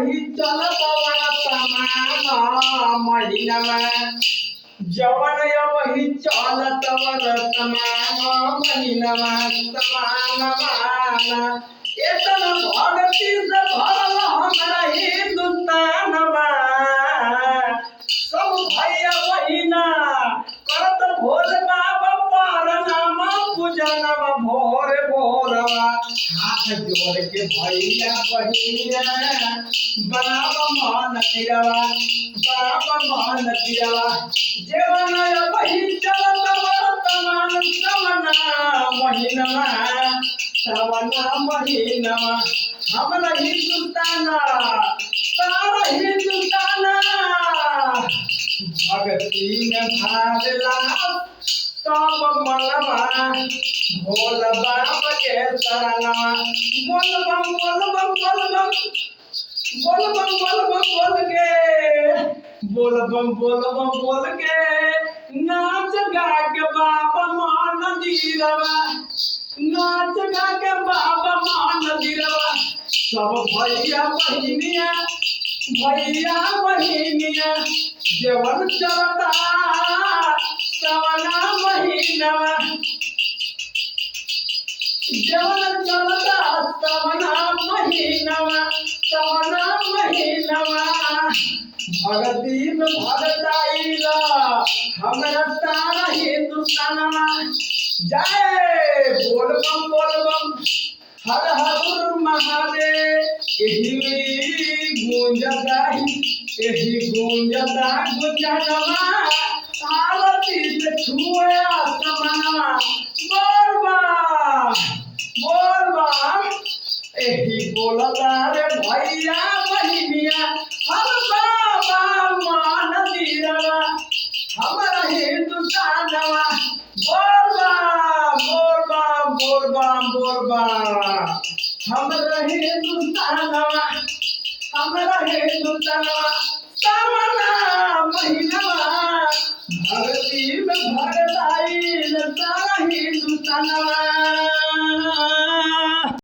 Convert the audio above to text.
वही चलत वर्तमान महीनवा जवन वही चलत वर्तमान महीनवा समानवा एतन भक्ति से भरल हमरा हिंदुस्तानवा सब भैया बहिना करत भोर बाबा पारनामा पूजनवा भोर भोरवा हाथ जोड़ के भैया बहिना बाबा मान तिरवा जीवन वही चलत वर्तमान श्रवण महीनवा हमरा हिंदुस्ताना सारा हिंदुस्ताना भक्ति में भागला सब मनवा भोला बाबा के शरणवा बोल बम बोल बम बोल बम बोल बम बोल बम बोल के बोल बम बोल बम बोल के नाच गा के बाबा मान दीरवा नाच गा के बाबा मान दीरवा सब भैया बहिनिया जीवन चलता श्रवण महीनवा जीवन चलता श्रवण महीनवा भगती में भगताइला हमरा सारा हिंदुस्तानवा जय बोल बम हर हर महादेव यही गूंजता गुंजनवा आरती से छुए आसमानवा बोल बा एही बोलता रे भैया बहिनिया हम बाबा मान दीरवा हमरा हिंदुस्तानवा बोल बा हमरा हिंदुस्तानवा सावना महीनवा भक्ति में भगताइल सारा हिंदुस्तानवा